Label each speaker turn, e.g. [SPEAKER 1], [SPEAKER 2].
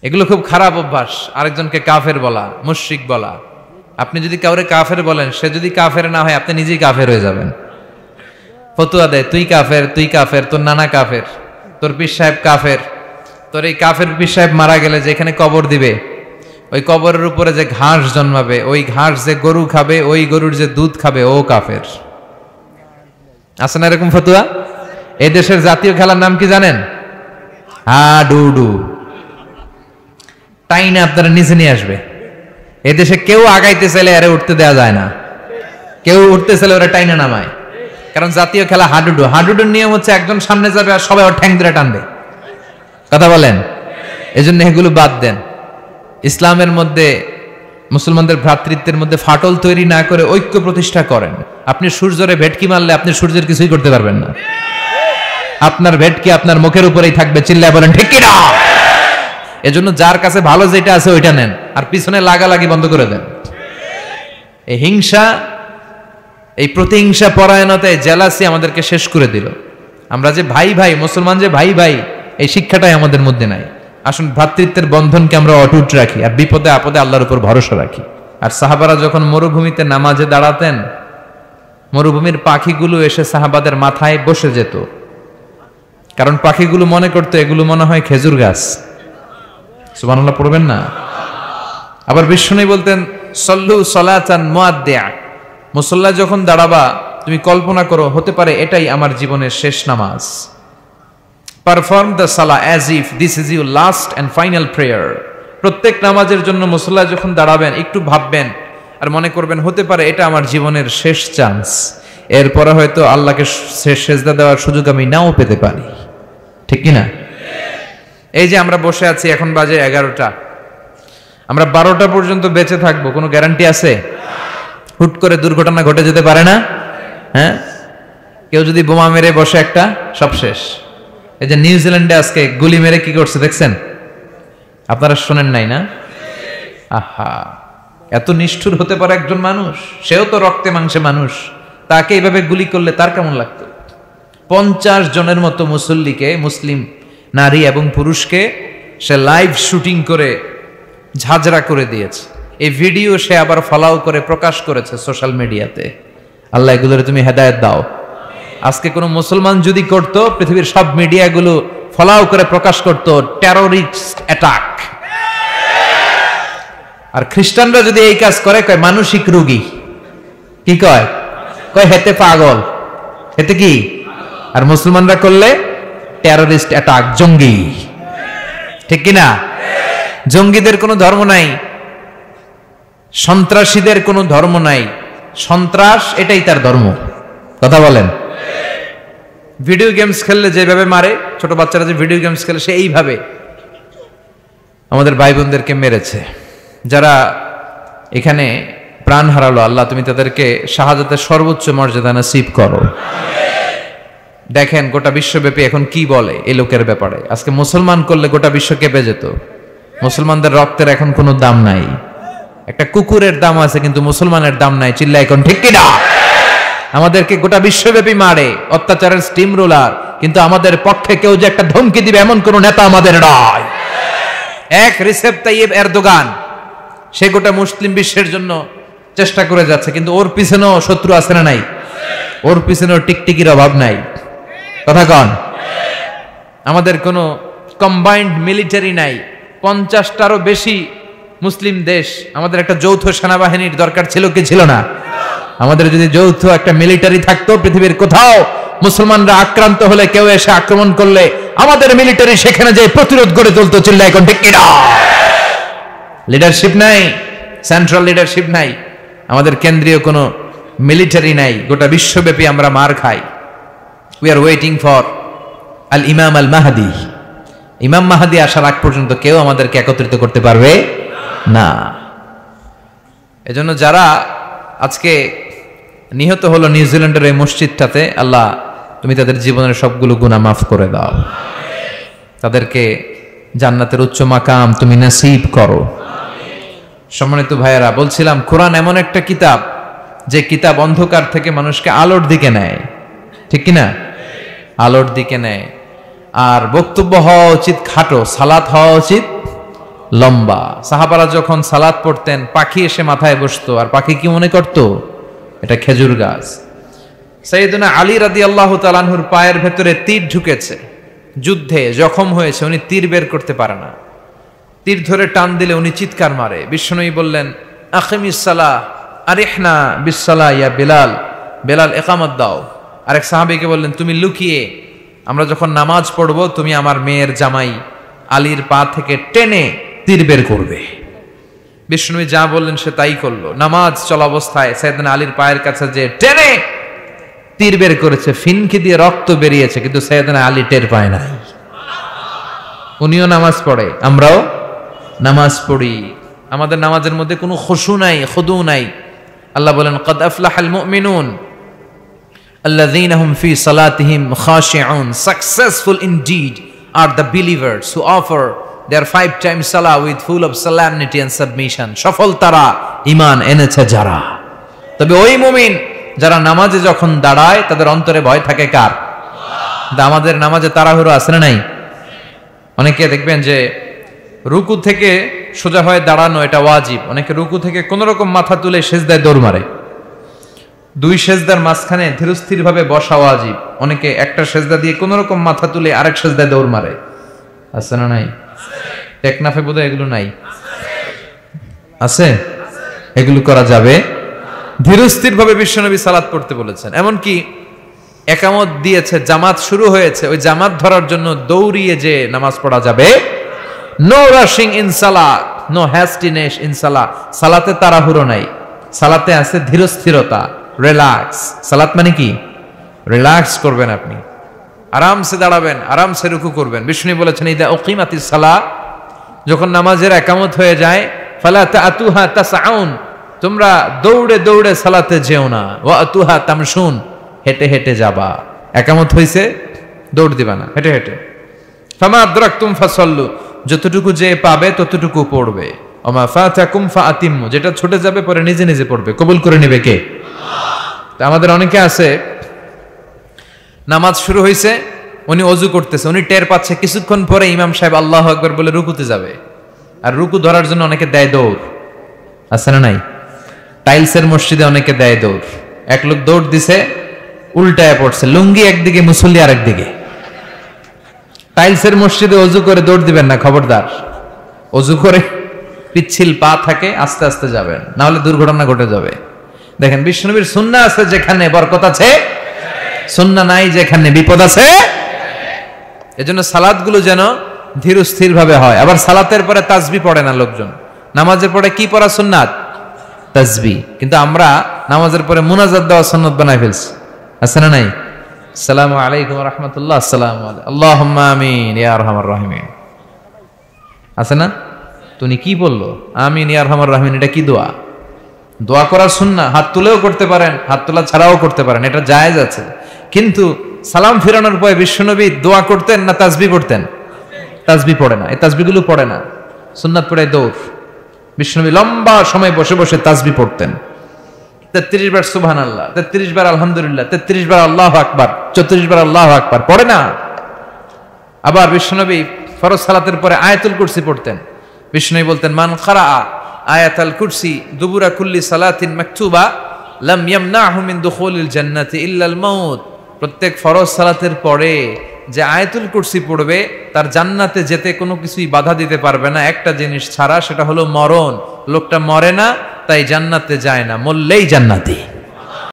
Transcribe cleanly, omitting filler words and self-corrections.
[SPEAKER 1] এগুলো খুব খারাপ অভ্যাস। আরেকজনকে কাফের বলা, মুশরিক বলা। আপনি যদি কাউরে কাফের বলেন, সে যদি কাফের না হয় আপনি নিজেই কাফের হয়ে যাবেন। ফতুয়া দেয় তুই কাফের, তুই কাফের, তোর নানা কাফের, তোর পীর সাহেব কাফের। তোর এই কাফের পীর সাহেব মারা গেলে যেখানে কবর দিবে, ওই কবরের উপরে যে ঘাস জন্মাবে, ওই ঘাস যে গরু খাবে, ওই গরুর যে দুধ খাবে, ও কাফের। আছে না এরকম ফতুয়া? এই দেশের জাতীয় খেলার নাম কি জানেন? হাডুডু। টাইনে আপনারা নিচে নিয়ে আসবে। এদেশে কেউ আগাইতে চাইলে আরে উঠতে দেওয়া যায় না, কেউ উঠতে চাইলে ওরা টাইনে নামায়। কারণ জাতীয় খেলা হাডুডু। হাডুডুর নিয়ম হচ্ছে একজন সামনে যাবে আর সবাই ওর ঠ্যাং ধরে টানবে। কথা বলেন? এজন্য এগুলো বাদ দেন। ইসলামের মধ্যে, মুসলমানদের ভ্রাতৃত্বের মধ্যে ফাটল তৈরি না করে ঐক্য প্রতিষ্ঠা করেন। আপনি সূর্যরে ভেটকি মারলে আপনি সূর্যের কিছুই করতে পারবেন না। আপনার ভেটকি আপনার মুখের উপরেই থাকবে। চিল্লায় বলেন ঠিক কিনা? এজন্য যার কাছে ভালো যেটা আছে ওইটা নেন, আর পিছনে লাগালাগি বন্ধ করে দেন। এই হিংসা, এই প্রতিহিংসা পরায়ণতায় জেলাসি আমাদেরকে শেষ করে দিল। আমরা যে ভাই ভাই, মুসলমান যে ভাই ভাই, এই শিক্ষাটাই আমাদের মধ্যে নাই। আসুন ভ্রাতৃত্বের বন্ধনকে আমরা অটুট রাখি, আর বিপদে আপদে আল্লাহর উপর ভরসা রাখি। আর সাহাবারা যখন মরুভূমিতে নামাজে দাঁড়াতেন, মরুভূমির পাখিগুলো এসে সাহাবাদের মাথায় বসে যেত। কারণ পাখিগুলো মনে করতো এগুলো মনে হয় খেজুর গাছ। সুবহানাল্লাহ পড়বেন না? আবার বিষ্ণু বলতেন সল্লু সলাতান মুআদ্দিয়া, মুসল্লা যখন দাঁড়াবা তুমি কল্পনা করো হতে পারে এটাই আমার জীবনের শেষ নামাজ। Perform the Salah as if this is your last and final prayer. প্রত্যেক নামাজের জন্য মুসল্লা যখন দাঁড়াবেন একটু ভাববেন আর মনে করবেন হতে পারে এটা আমার জীবনের শেষ চান্স। এরপরে হয়তো আল্লাহকে সেজদা দেওয়ার সুযোগ আমি নাও পেতে পারি। ঠিক কিনা? এই যে আমরা বসে আছি, এখন বাজে 11টা, আমরা 12টা পর্যন্ত বেঁচে থাকবো কোনো গ্যারান্টি আছে? হুট করে দুর্ঘটনা ঘটে যেতে পারে না? হ্যাঁ, কেউ যদি বোমা মেরে বসে একটা, সব শেষ। এই যে নিউজিল্যান্ডে আজকে গুলি মেরে কি করছে দেখছেন? আপনারা শোনেন নাই না? আহা, এত নিষ্ঠুর হতে পারে একজন মানুষ? সেও তো রক্তে মাংসে মানুষ, তাকে এইভাবে গুলি করলে তার কেমন লাগতো? 50 জনের মতো মুসল্লিকে, মুসলিম নারী এবং পুরুষকে সে লাইভ শুটিং করে ঝাঁঝরা করে দিয়েছে। এই ভিডিও সে আবার ফলাও করে প্রকাশ করেছে সোশ্যাল মিডিয়াতে। আল্লাহ এগুলোরে তুমি হেদায়েত দাও। আজকে কোনো মুসলমান যদি করত, পৃথিবীর সব মিডিয়াগুলো ফলাও করে প্রকাশ করত টেররিস্ট অ্যাটাক। আর খ্রিস্টানরা যদি এই কাজ করে কয় মানসিক রোগী। কি কয়? কয় হেতে পাগল, হেতে কি? আর মুসলমানরা করলে টেররিস্ট অ্যাটাক, জঙ্গি। ঠিক কিনা? জঙ্গিদের কোনো ধর্ম নাই, সন্ত্রাসীদের কোনো ধর্ম নাই। সন্ত্রাস এটাই তার ধর্ম। কথা বলেন? ভিডিও গেমস খেললে যেভাবে মারে, ছোট বাচ্চারা যে ভিডিও গেমস খেলে সে এইভাবে আমাদের ভাই বোনদেরকে মেরেছে। যারা এখানে প্রাণ হারালো, আল্লাহ তুমি তাদেরকে শাহাদাতের সর্বোচ্চ মর্যাদা নসিব করো। দেখেন গোটা বিশ্বব্যাপী এখন কি বলে এই লোকের ব্যাপারে। আজকে মুসলমান করলে গোটা বিশ্ব কেঁপে যেত। মুসলমানদের রক্তের এখন কোনো দাম নাই। একটা কুকুরের দাম আছে কিন্তু মুসলমানের দাম নাই। চিল্লা এখন ঠিক কিনা? আমাদেরকে গোটা বিশ্বব্যাপী মারে, অত্যাচারের স্টিম রোলার, কিন্তু আমাদের পক্ষে কেউ যে একটা ধমকি দিবে এমন কোন নেতা আমাদের নয়। এক রিসেপ তাইয়েব এরদোগান, সে গোটা মুসলিম বিশ্বের জন্য চেষ্টা করে যাচ্ছে, কিন্তু ওর পিছনেও শত্রু আছে না নাই? ওর পিছনেও টিকটিকির অভাব নাই। কথা কন? আমাদের কোনো কম্বাইন্ড মিলিটারি নাই। 50টারও বেশি মুসলিম দেশ, আমাদের একটা যৌথ সেনাবাহিনীর দরকার ছিল কি ছিল না? আমাদের যদি যৌথ একটা মিলিটারি থাকতো, পৃথিবীর কোথাও মুসলমানরা আক্রান্ত হলে, কেউ এসে আক্রমণ করলে আমাদের মিলিটারি সেখানে যে প্রতিরোধ গড়ে তুলতো। চিল্লা এখন ঠিক কিনা? লিডারশিপ নাই, সেন্ট্রাল লিডারশিপ নাই, আমাদের কেন্দ্রীয় কোনো মিলিটারি নাই। গোটা বিশ্বব্যাপী আমরা মার খাই। উই আর ওয়েটিং ফর আল ইমাম আল মাহদি। ইমাম মাহদি আসার আগ পর্যন্ত কেউ আমাদেরকে একত্রিত করতে পারবে না। এজন্য যারা আজকে নিহত হলো নিউজিল্যান্ডের এই মসজিদটাতে, আল্লাহ তুমি তাদের জীবনের সবগুলো গুনাহ মাফ করে দাও। তাদেরকে জান্নাতের উচ্চ মাকাম তুমি নসিব করো। সম্মানিত ভাইয়েরা, বলছিলাম কোরআন এমন একটা কিতাব যে কিতাব অন্ধকার থেকে মানুষকে আলোর দিকে নেয়। ঠিক কিনা? আলোর দিকে নেয়। আর বক্তব্য হওয়া উচিত খাটো, সালাত হওয়া উচিত লম্বা। সাহাবারা যখন সালাত পড়তেন পাখি এসে মাথায় বসতো, আর পাখি কি মনে করতো এটা খেজুর গাছ। সাইয়েদনা আলী রাদিয়াল্লাহু তাআলা আনহুর পায়ের ভেতরে তীর ঢুকেছে, যুদ্ধে জখম হয়েছে, উনি তীর বের করতে পারে না। তীর ধরে টান দিলে উনি চিৎকার মারে। বিশ্বনবী বললেন আকিমিস সালাহ আরিহনা বিসসালাহ ইয়া বেলাল, বেলাল ইকামত দাও। আরেক সাহাবীকে বললেন তুমি লুকিয়ে আমরা যখন নামাজ পড়বো তুমি আমার মেয়ের জামাই আলীর পা থেকে টেনে তীর বের করবে। বিষ্ণুবী যা বললেন সে তাই করলো। নামাজ চলা অবস্থায় সাইয়েদনা আলীর পায়ের কাছে যে টেনে তীর বের করেছে, ফিনকি দিয়ে রক্ত বেরিয়েছে, কিন্তু সাইয়েদনা আলী টের পায় নাই। উনিও নামাজ পড়ে, আমরাও নামাজ পড়ি, আমাদের নামাজের মধ্যে কোনো খুশু নাই, খুদু নাই। আল্লাহ বলেন কদ আফলাহাল মুমিনুন আল্লাযীনা হুম ফি সালাতিহিম খাশিউন, successful indeed are the believers who offer their 5 times salah with full of solemnity and submission. সফল তারা, ঈমান এনেছে যারা। তবে ওই মুমিন যারা নামাজে যখন দাঁড়ায় তাদের অন্তরে ভয় থাকে কার? আমাদের নামাজে তাড়াহুড়ো আছে না নাই? অনেকে দেখবেন যে রুকু থেকে সোজা হয়ে দাঁড়ানো এটা ওয়াজিব, অনেকে রুকু থেকে কোন রকম মাথা তুলে সেজদায় দৌড় মারে। দুই সেজদার মাঝখানে ধীরস্থির ভাবে বসা ওয়াজিব, অনেকে একটা সেজদা দিয়ে কোন রকম মাথা তুলে আরেক সেজদায় দৌড় মারে। আছে না নাই? টেকনাফে বোধহয় এগুলো নাই, আছে? এগুলো করা যাবে। ধীরস্থির ভাবে বিশ্বনবী সালাত পড়তে বলেছেন। এমনকি একামত দিয়েছে, জামাত শুরু হয়েছে, ওই জামাত ধরার জন্য দৌড়িয়ে যে নামাজ পড়া যাবে। নো রাশিং ইন সালাত, নো হ্যাস্টিনেস ইন সালাত। সালাতে তাড়াহুড়ো নাই, সালাতে আছে ধীরস্থিরতা, রিল্যাক্স। সালাত মানে কি? রিল্যাক্স করবেন আপনি, আরামসে দাঁড়াবেন, আরামসে রুকু করবেন। বিষ্ণু বলেছেন ইদা উকিমাতিস সালাহ, যখন নামাজের একামত হয়ে যায়, ফালা তাতুহা তাসআউন, তোমরা দৌড়ে দৌড়ে সালাতে যেও না। ওয়া আতুহা তামশুন, হেঁটে হেঁটে যাবা। একামত হইছে, দৌড় দিবা না, হেঁটে হেঁটে। ফামা আদরাকতুম ফাসাল্লু, যতটুকু যে পাবে ততটুকু পড়বে। ওমা ফাতাকুম ফাআতিমু, যেটা ছুটে যাবে পরে নিজে নিজে পড়বে। কবুল করে নেবে কে? আল্লাহ। আমাদের অনেকে আছে নামাজ শুরু হয়েছে, উনি অজু করতেছে, উনি টের পাচ্ছে কিছুক্ষণ পরে ইমাম সাহেব আল্লাহু আকবার বলে রুকুতে যাবে, আর রুকু ধরার জন্য অনেকে দেয় দৌড়। আছে না নাই? টাইলসের মসজিদে অনেকে দেয় দৌড়। এক লোক দৌড় দিছে, উল্টায় পড়ছে, লুঙ্গি একদিকে মুসল্লি আর একদিকে। টাইলসের মসজিদে অজু করে দৌড় দিবেন না, খবরদার। অজু করে পিচ্ছিল পা থাকে, আস্তে আস্তে যাবেন, না হলে দুর্ঘটনা ঘটে যাবে। দেখেন বিশ্বনবীর সুন্নাহ আছে যেখানে বরকত আছে, সুন্নাহ নাই যেখানে বিপদ আছে। এজন্য সালাতগুলো যেন ধীর স্থির ভাবে হয়। আবার সালাতের পরে তাসবিহ পড়ে না লোকজন, নামাজের পরে কি পড়া সুন্নাত? তাসবিহ। কিন্তু আমরা নামাজের পরে মুনাজাত দেওয়া সুন্নাত বানাই ফেলছি। আছে না নাই? আসসালামু আলাইকুম ওয়া রাহমাতুল্লাহ, আসসালামু আলাইকুম, আল্লাহুম্মা আমিন ইয়া আরহামার রাহিমিন। আছে না? তুমি কি বললো আমিন ইয়া আরহামার রাহিমিন, এটা কি দোয়া? দোয়া করার সুন্নাহ, হাত তুলেও করতে পারেন, হাত তোলা ছাড়াও করতে পারেন, এটা জায়েজ আছে। কিন্তু সালাম ফিরানোর পরে বিশ্বনবী দোয়া করতেন না তাসবিহ পড়তেন? তাসবিহ পড়ে না, এই তাসবিহগুলো পড়ে না, সুন্নাত পড়ে দৌড়। বিশ্বনবী লম্বা সময় বসে বসে তাসবিহ পড়তেন। 33 বার সুবহানাল্লাহ, 33 বার আলহামদুলিল্লাহ, 33 বার আল্লাহু আকবার, 34 বার আল্লাহু আকবার পড়ে না। আবার বিশ্বনবী ফরজ সালাতের পরে আয়াতুল কুরসি পড়তেন। বিশ্বনবী বলতেন মান ক্বারাআ আয়াতুল কুরসি দুবুরা কুল্লি সালাতিন মাকতুবা লাম ইয়ামনাহু মিন দুখুলিল জান্নাতি ইল্লাল মাউত। প্রত্যেক ফরজ সালাতের পরে যে আয়াতুল কুরসি পড়বে তার জান্নাতে যেতে কোনো কিছুই বাধা দিতে পারবে না, একটা জিনিস ছাড়া, সেটা হলো মরণ। লোকটা মরে না তাই জান্নাতে যায় না, মরলেই জান্নাতি।